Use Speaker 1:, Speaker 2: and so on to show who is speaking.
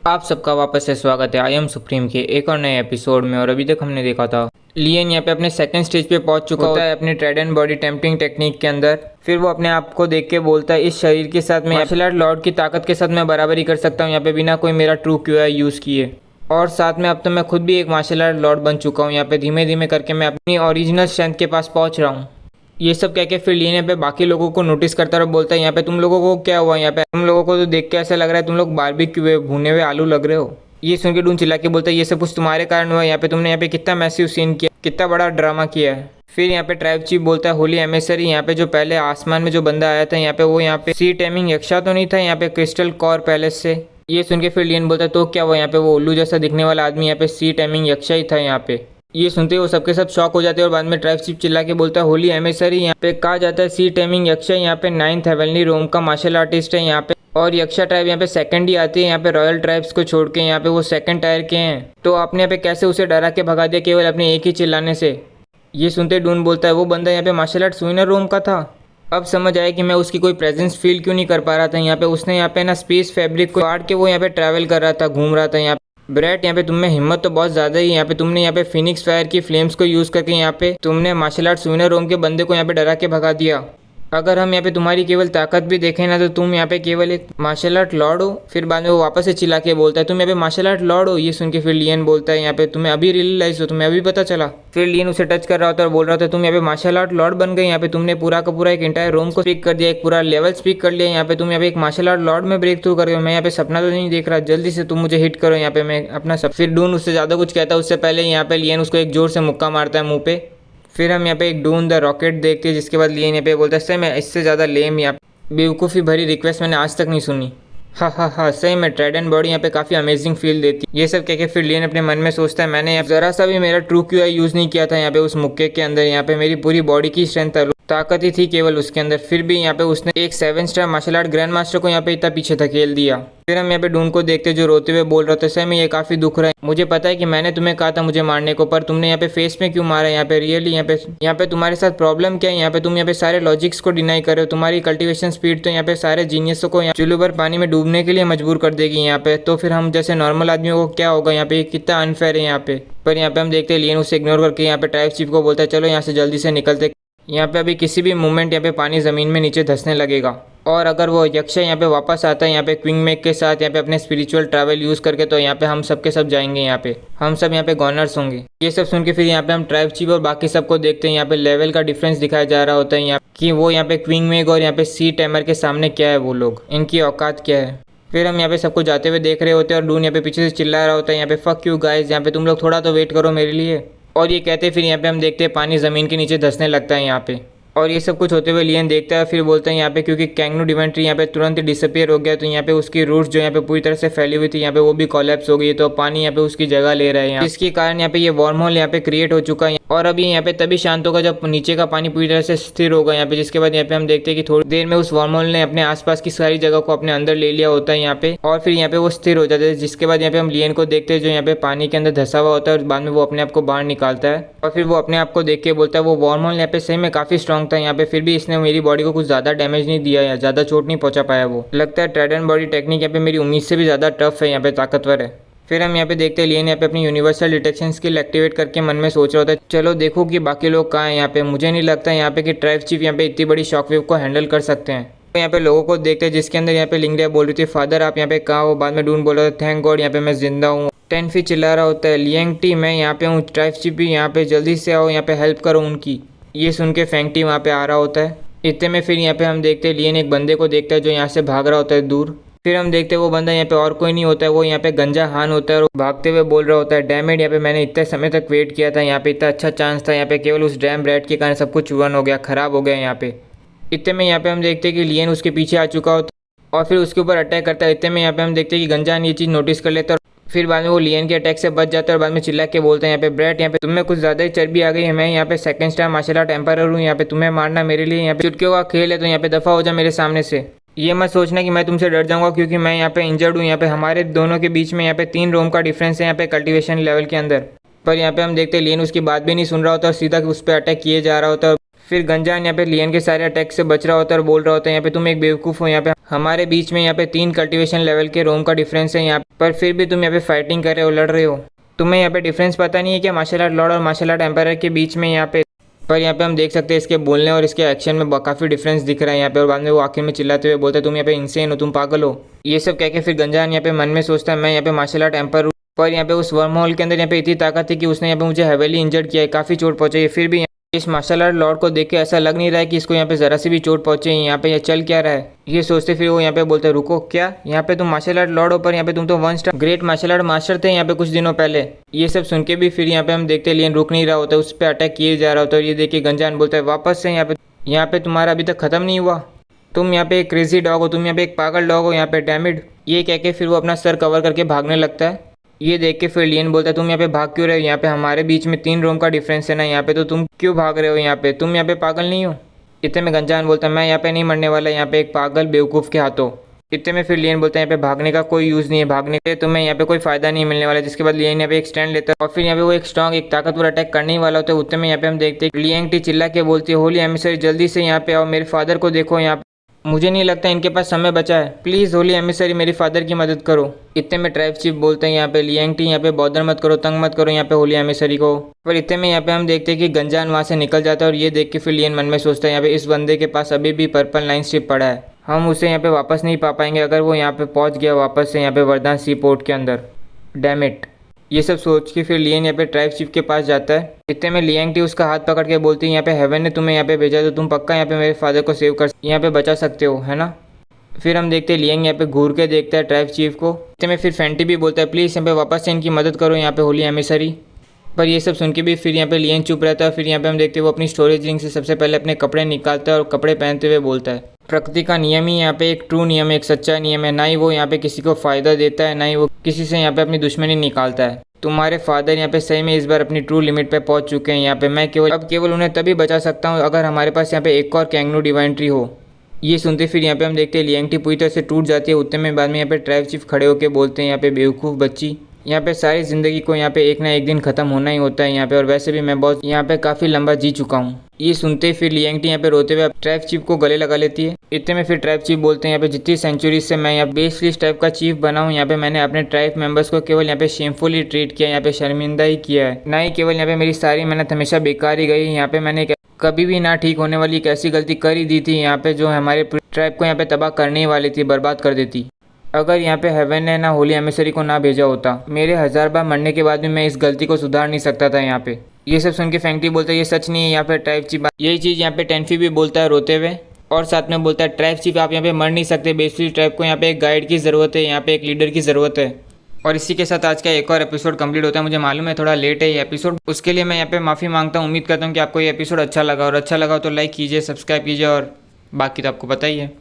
Speaker 1: आप सबका वापस से स्वागत है आई एम सुप्रीम के एक और नए एपिसोड में। और अभी तक हमने देखा था लियन यहाँ पे अपने सेकंड स्टेज पे पहुंच चुका होता है अपने ट्राइडेंट बॉडी टेम्परिंग टेक्निक के अंदर। फिर वो अपने आप को देख के बोलता है इस शरीर के साथ मैं मार्शल आर्ट लॉर्ड की ताकत के साथ मैं बराबरी कर सकता हूँ यहाँ पे बिना कोई मेरा ट्रू क्यूआई यूज़ किए। और साथ में अब तो मैं खुद भी एक मार्शल आर्ट लॉर्ड बन चुका हूँ। यहाँ पे धीमे धीमे करके मैं अपनी ओरिजिनल स्ट्रेंथ के पास पहुँच रहा हूँ। ये सब कह के फिर लियन यहाँ पे बाकी लोगों को नोटिस करता और बोलता है यहाँ पे तुम लोगों को क्या हुआ, यहाँ पे तुम लोगों को तो देख के ऐसा लग रहा है तुम लोग बारबेक्यू हुए भुने हुए आलू लग रहे हो। ये सुन के डून चिल्ला के बोलता है ये सब कुछ तुम्हारे कारण हुआ, यहाँ पे तुमने यहाँ पे कितना मैसिव सीन किया, कितना बड़ा ड्रामा किया है। फिर यहाँ पे ट्राइब चीफ बोलता है होली एमेसरी यहाँ पे जो पहले आसमान में जो बंदा आया था यहाँ पे वो यहाँ पे सी टेमिंग यक्षा तो नहीं था यहाँ पे क्रिस्टल कॉर पैलेस से। ये सुन के फिर लियन बोलता है तो क्या हुआ, यहाँ पे वो उल्लू जैसा दिखने वाला आदमी यहाँ पे सी टेमिंग यक्षा ही था यहाँ पे। ये सुनते ही वो सबके सब शॉक हो जाते हैं और बाद में ट्राइब चीफ चिल्ला के बोलता है होली एमेसरी यहाँ पे कहा जाता है सी टेमिंग यक्षा यहाँ पे 9th हेवनली रोम का मार्शल आर्टिस्ट है यहाँ पे। और यक्षा ट्राइब यहाँ पे सेकंड ही आती है यहाँ पे रॉयल ट्राइब्स को छोड़ के, यहाँ पे वो सेकंड टायर के हैं। तो आपने यहाँ पे कैसे उसे डरा के भगा दिया केवल अपने एक ही चिल्लाने से। ये सुनते डून बोलता है वो बंदा यहाँ पे मार्शल आर्ट विनर रोम का था। अब समझ आया कि मैं उसकी कोई प्रेजेंस फील क्यों नहीं कर पा रहा था। यहाँ पे उसने यहाँ पे ना स्पेस फैब्रिक को काट के वो यहाँ पे ट्रैवल कर रहा था, घूम रहा था यहाँ पे। ब्रैट यहाँ पे तुम में हिम्मत तो बहुत ज़्यादा ही, यहाँ पे तुमने यहाँ पे फिनिक्स फायर की फ्लेम्स को यूज़ करके यहाँ पे तुमने मार्शल आर्ट्स विनर रोम के बंदे को यहाँ पे डरा के भगा दिया। अगर हम यहाँ पे तुम्हारी केवल ताकत भी देखें ना तो तुम यहाँ पे केवल एक मार्शल आर्ट लॉर्ड हो। फिर बाद में वो वापस से चिल्ला के बोलता है तुम यहाँ पे मार्शल आर्ट लॉर्ड हो। ये सुन के फिर लियन बोलता है यहाँ पे तुम्हें अभी रियलाइज हो, तुम्हें अभी पता चला। फिर लियन उसे टच कर रहा होता है और बोल रहा था तुम यहाँ पे मार्शल आर्ट लॉर्ड बन गए, यहाँ पे तुमने पूरा का पूरा एक इंटायर रोम को स्पीक कर दिया, एक पूरा लेवल स्पीक कर लिया। यहाँ पे तुम यहाँ पे एक मार्शल आर्ट लॉर्ड में ब्रेक थ्रू कर गए। मैं यहाँ पे सपना तो नहीं देख रहा, जल्दी से तुम मुझे हिट करो यहाँ पे मैं अपना सब। फिर डून उससे ज़्यादा कुछ कहता है उससे पहले यहाँ पे लियन उसको एक जोर से मुक्का मारता है मुँह पे। फिर हम यहाँ पे एक डून द रॉकेट देखते हैं जिसके बाद लियन यहाँ पे बोलता है सही में इससे ज़्यादा लेम या बेवकूफ़ी भरी रिक्वेस्ट मैंने आज तक नहीं सुनी। हाँ सही में ट्राइडेंट बॉडी यहाँ पे काफ़ी अमेजिंग फील देती है। ये सब कह के फिर लियन अपने मन में सोचता है मैंने ज़रा सा भी मेरा ट्रू क्यूआई यूज़ नहीं किया था यहाँ पे उस मुक्के के अंदर। यहाँ पे मेरी पूरी बॉडी की स्ट्रेंथ ताकत ही थी केवल उसके अंदर, फिर भी यहाँ पे उसने एक 7 star martial art grand master को यहाँ पे इतना पीछे धकेल दिया। फिर हम यहाँ पे डून को देखते जो रोते हुए बोल रहे थे सही में ये काफ़ी दुख रहा है, मुझे पता है कि मैंने तुम्हें कहा था मुझे मारने को, पर तुमने यहाँ पे फेस में क्यों मारा। यहाँ पे रियली यहाँ पे तुम्हारे साथ प्रॉब्लम क्या है। यहाँ पे तुम यहाँ पे सारे लॉजिक्स को डिनाई कर रहे हो। तुम्हारी कल्टिवेशन स्पीड तो यहाँ पे सारे जीनियसों को चुल्लू भर पानी में डूबने के लिए मजबूर कर देगी यहाँ पे। तो फिर हम जैसे नॉर्मल आदमियों को क्या होगा, यहाँ पे कितना अनफेयर है यहाँ पे। पर यहाँ पे हम देखते हैं लियन उसे इग्नोर करके यहाँ पे ट्राइब चीफ को बोलता है चलो यहाँ से जल्दी से निकलते, यहाँ पे अभी किसी भी मूवमेंट यहाँ पे पानी ज़मीन में नीचे धंसने लगेगा। और अगर वो यक्षा यहाँ पे वापस आता है यहाँ पे क्विंग मेक के साथ यहाँ पे अपने स्पिरिचुअल ट्रैवल यूज़ करके, तो यहाँ पे हम सब के सब जाएंगे, यहाँ पे हम सब यहाँ पे गॉनर्स होंगे। ये सब सुन के फिर यहाँ पे हम ट्राइब चीफ और बाकी सबको देखते हैं। यहाँ पे लेवल का डिफरेंस दिखाया जा रहा होता है यहाँ कि वो यहाँ पे क्विंग मेक और यहाँ पे सी टेमर के सामने क्या है, वो लोग इनकी औकात क्या है। फिर हम यहाँ पे सबको जाते हुए देख रहे होते हैं और डून यहाँ पे पीछे से चिल्ला रहा होता है यहाँ पे फक यू गाइस, यहाँ पे तुम लोग थोड़ा तो वेट करो मेरे लिए। और ये कहते फिर यहाँ पे हम देखते हैं पानी ज़मीन के नीचे धंसने लगता है यहाँ पे। और ये सब कुछ होते हुए लियन देखता है फिर बोलते हैं यहाँ पे क्योंकि कैंगनू डिवेंट्री यहाँ पे तुरंत ही डिसअपियर हो गया, तो यहाँ पे उसकी रूट्स जो यहाँ पे पूरी तरह से फैली हुई थी यहाँ पे वो भी कोलैप्स हो गई। तो पानी यहाँ पे उसकी जगह ले रहा है यहाँ, जिसके कारण यहाँ पे ये वार्म होल यहाँ पे क्रिएट हो चुका है। और अब ये यहाँ पे तभी शांत होगा जब नीचे का पानी पूरी तरह से स्थिर होगा यहाँ पे। जिसके बाद यहाँ पे हम देखते हैं कि थोड़ी देर में उस वार्म होल ने अपने आसपास की सारी जगह को अपने अंदर ले लिया होता है यहाँ पे। और फिर यहाँ पे वो स्थिर हो जाता है। जिसके बाद यहाँ पे हम लियन को देखते हैं जो यहाँ पे पानी के अंदर धंसा हुआ होता है और बाद में वो अपने आप को बाहर निकालता है। और फिर वो अपने आप को देख के बोलता है वो वार्म होल यहाँ पे सही में काफ़ी स्ट्रॉन्ग था यहाँ पे, फिर भी इसने मेरी बॉडी को कुछ ज़्यादा डैमेज नहीं दिया या ज़्यादा चोट नहीं पहुँचा पाया। वो लगता है ट्राइडेंट बॉडी टेक्निक यहाँ पे मेरी उम्मीद से भी ज़्यादा टफ है, यहाँ पे ताकतवर है। फिर हम यहाँ पे देखते हैं लियन यहाँ पे अपनी यूनिवर्सल डिटेक्शन स्किल एक्टिवेट करके मन में सोच रहा होता है चलो देखो कि बाकी लोग कहाँ हैं यहाँ पे। मुझे नहीं लगता यहाँ पे कि ट्राइब चीफ यहाँ पे इतनी बड़ी शॉकवेव को हैंडल कर सकते हैं। तो यहाँ पे लोगों को देखते हैं जिसके अंदर यहाँ पे लिंगरिया बोल रही थी फादर आप यहाँ पे कहाँ हो। बाद में डून बोल रहा था थैंक गॉड यहाँ पे मैं जिंदा हूँ। 10 फीट चिल्ला रहा होता है लियंग टी मैं यहाँ पे हूँ, ट्राइब चीफ भी यहाँ पे जल्दी से आओ यहाँ पे हेल्प करो उनकी। ये सुन के फेंग टी वहाँ पे आ रहा होता है। इतने में फिर यहाँ पे हम देखते हैं लियन एक बंदे को देखता है जो यहाँ से भाग रहा होता है दूर। फिर हम देखते हैं वो बंदा यहाँ पे और कोई नहीं होता है, वो यहाँ पे गंजा हान होता है और भागते हुए बोल रहा होता है डैमेड यहाँ पे मैंने इतने समय तक वेट किया था, यहाँ पे इतना अच्छा चांस था, यहाँ पे केवल उस डैम ब्रैड के कारण सब कुछ चूरन हो गया, खराब हो गया यहाँ पे। इतने में यहाँ पे हम देखते हैं कि लियन उसके पीछे आ चुका होता और फिर उसके ऊपर अटैक करता है। इतने में यहाँ पे हम देखते हैं कि गंजा ये चीज़ नोटिस कर लेता है और फिर बाद में वो लियन के अटैक से बच जाता है और बाद में चिल्ला के बोलते हैं यहाँ पे ब्रैड यहाँ पे तुम्हें कुछ ज़्यादा ही चर्बी आ गई है, मैं यहाँ पे 2nd star martial art empire हूँ, यहाँ पे तुम्हें मारना मेरे लिए यहाँ पे चुटकियों का खेल है, तो यहाँ पे दफ़ा हो जा मेरे सामने से। ये मत सोचना कि मैं तुमसे डर जाऊंगा क्योंकि मैं यहाँ पे इंजर्ड हूँ। यहाँ पे हमारे दोनों के बीच में यहाँ पे 3 रोम का डिफरेंस है यहाँ पे कल्टीवेशन लेवल के अंदर। पर यहाँ पे हम देखते हैं लियन उसकी बात भी नहीं सुन रहा होता और सीधा उस पर अटैक किए जा रहा होता है। फिर गंजान यहाँ पे लियन के सारे अटैक से बच रहा होता है और बोल रहा होता है यहाँ पे तुम एक बेवकूफ़ हो, यहाँ पे हमारे बीच में यहाँ पे 3 कल्टीवेशन लेवल के रोम का डिफरेंस है यहाँ पर फिर भी तुम यहाँ पे फाइटिंग कर रहे हो, लड़ रहे हो। तुम्हें यहाँ पे डिफरेंस पता नहीं है क्या मार्शल आर्ट लॉर्ड और मार्शल आर्ट एम्पायर के बीच में यहाँ पे। पर यहाँ पे हम देख सकते हैं इसके बोलने और इसके एक्शन में काफ़ी डिफरेंस दिख रहा है यहाँ पे। और बाद में वो आखिर में चिल्लाते हुए बोलते हैं तुम यहाँ पे इंसेन हो, तुम पागल हो। ये सब कह के फिर गंजान यहाँ पे मन में सोचता है मैं यहाँ पे मार्शल आर्ट एम्पायर हूँ। पर यहाँ पे उस वर्म होल के अंदर यहाँ पे इतनी ताकत थी कि उसने यहाँ पे मुझे हेवीली इंजर्ड किया है, काफ़ी चोट पहुंचाई है। फिर भी इस मार्शल आर्ट लॉर्ड को देख के ऐसा लग नहीं रहा है कि इसको यहाँ पे ज़रा सी भी चोट पहुंचे। यहाँ पे ये चल क्या रहा है ये सोचते फिर वो यहाँ पे बोलते रुको, क्या यहाँ पे तुम मार्शल आर्ट लॉर्ड हो, पर यहाँ पे तुम तो 1 star great martial art master थे यहाँ पे कुछ दिनों पहले। ये सब सुन के भी फिर यहाँ पे हम देखते लियन रुक नहीं रहा होता, उस पर अटैक किए जा रहा होता है। और ये देख के गंजान बोलता है वापस से यहाँ पे तुम्हारा अभी तक खत्म नहीं हुआ, तुम यहाँ पे एक क्रेजी डॉग हो, तुम यहाँ पे एक पागल डॉग हो यहाँ पे, डैमिड। ये कह के फिर वो अपना सर कवर करके भागने लगता है। ये देख के फिर लियन बोलता है तुम यहाँ पे भाग क्यों रहे हो, यहाँ पे हमारे बीच में 3 रोम का डिफरेंस है ना यहाँ पे, तो तुम क्यों भाग रहे हो यहाँ पे, तुम यहाँ पे पागल नहीं हो। इतने में गंजान बोलता है मैं यहाँ पे नहीं मरने वाला यहाँ पे एक पागल बेवकूफ़ के हाथों। इतने में फिर लियन बोलता है यहाँ पे भागने का कोई यूज़ नहीं है, भागने के तुम्हें यहाँ पे कोई फायदा नहीं मिलने वाला। जिसके बाद लियन यहाँ पे एक स्टैंड लेता है और फिर यहाँ पे वो एक स्ट्रॉन्ग एक ताकतवर अटैक करने ही वाला होता है। उतने में यहाँ पे हम देखते हैं लियंग टी चिल्ला के बोलती है होली एमिसरी जल्दी से यहाँ पे आओ, मेरे फादर को देखो यहाँ पे, मुझे नहीं लगता इनके पास समय बचा है, प्लीज़ होली एमिसरी मेरे फादर की मदद करो। इतने में ट्राइब चीफ बोलते हैं यहाँ पे लियंग टी यहाँ पे बॉदर मत करो, तंग मत करो यहाँ पे होली एमिसरी को। पर इतने में यहाँ पे हम देखते हैं कि गंजान वहाँ से निकल जाता है। और ये देख के फिर लियन मन में सोचता है यहाँ पे इस बंदे के पास अभी भी पर्पल 9 स्ट्रिप पड़ा है, हम उसे यहाँ पे वापस नहीं पा पाएंगे अगर वो यहाँ पे पहुँच गया वापस से यहाँ पे वरदान सी पोर्ट के अंदर, डैम इट। ये सब सोच के फिर लियन यहाँ पे ट्राइब चीफ के पास जाता है। इतने में लियंग टी उसका हाथ पकड़ के बोलती है यहाँ पे हेवन ने तुम्हें यहाँ पे भेजा तो तुम पक्का यहाँ पे मेरे फादर को सेव कर यहाँ पे बचा सकते हो, है ना। फिर हम देखते हैं लियंग यहाँ पे घूर के देखता है ट्राइब चीफ को। इतने में फिर फेंटी भी बोलता है प्लीज़ यहाँ पे वापस से इनकी मदद करो यहाँ पे होली एमिसरी। पर ये सब सुन के भी फिर यहाँ पे लियंग चुप रहता है। फिर यहाँ पे हम देखते हैं वो अपनी स्टोरेज रिंग से सबसे पहले अपने कपड़े निकालता है और कपड़े पहनते हुए बोलता है प्रकृति का नियम ही यहाँ पे एक ट्रू नियम है, एक सच्चा नियम है, ना ही वो यहाँ पे किसी को फ़ायदा देता है, ना ही वो किसी से यहाँ पे अपनी दुश्मनी निकालता है। तुम्हारे फादर यहाँ पे सही में इस बार अपनी ट्रू लिमिट पे पहुँच चुके हैं यहाँ पे, मैं केवल उन्हें तभी बचा सकता हूँ अगर हमारे पास यहाँ पे एक और कैंगनू डिवाइन ट्री हो। ये सुनते फिर यहाँ पे हम देखते हैं लियंग टी पूरी तरह से टूट जाती है। उतने में बाद में यहाँ पे ट्राइब चीफ खड़े होकर बोलते हैं यहाँ पे बेवकूफ़ बच्ची, यहाँ पे सारी ज़िंदगी को यहाँ पे एक ना एक दिन ख़त्म होना ही होता है यहाँ पे, और वैसे भी मैं बहुत यहाँ पे काफ़ी लंबा जी चुका हूँ। ये सुनते ही फिर लियंग टी यहाँ पे रोते हुए ट्राइब चीफ को गले लगा लेती है। इतने में फिर ट्राइब चीफ बोलते हैं यहाँ पे जितनी सेंचुरी से मैं यहाँ बेसलिस्ट टाइप का चीफ बना हूँ, यहाँ पे मैंने अपने ट्राइब मेंबर्स को केवल यहाँ पे शेमफुली ट्रीट किया, यहाँ पे शर्मिंदा ही किया है, ना ही केवल यहाँ पे मेरी सारी मेहनत हमेशा बेकार ही गई। यहाँ पे मैंने कभी भी ना ठीक होने वाली एक ऐसी गलती कर ही दी थी यहाँ पे जो हमारे ट्राइब को यहाँ पे तबाह करने वाली थी, बर्बाद कर देती। अगर यहाँ पे हेवन ने ना होली एमिसरी को ना भेजा होता, मेरे 1000 बार मरने के बाद भी मैं इस गलती को सुधार नहीं सकता था यहाँ पे। ये सब सुन के फेंगटी बोलता है ये सच नहीं है यहाँ पे ट्राइब चीफ। यही चीज़ यहाँ पे टेनफी भी बोलता है रोते हुए, और साथ में बोलता है ट्राइब चीफ आप यहाँ पे मर नहीं सकते, बेसिकली ट्राइब को यहाँ पे एक गाइड की ज़रूरत है, यहाँ पे एक लीडर की ज़रूरत है। और इसी के साथ आज का एक और एपिसोड कंप्लीट होता है। मुझे मालूम है थोड़ा लेट है ये एपिसोड, उसके लिए मैं यहाँ पे माफ़ी मांगता हूँ। उम्मीद करता हूँ कि आपको ये एपिसोड अच्छा लगा, और अच्छा लगा तो लाइक कीजिए, सब्सक्राइब कीजिए, और बाकी तो आपको पता ही है।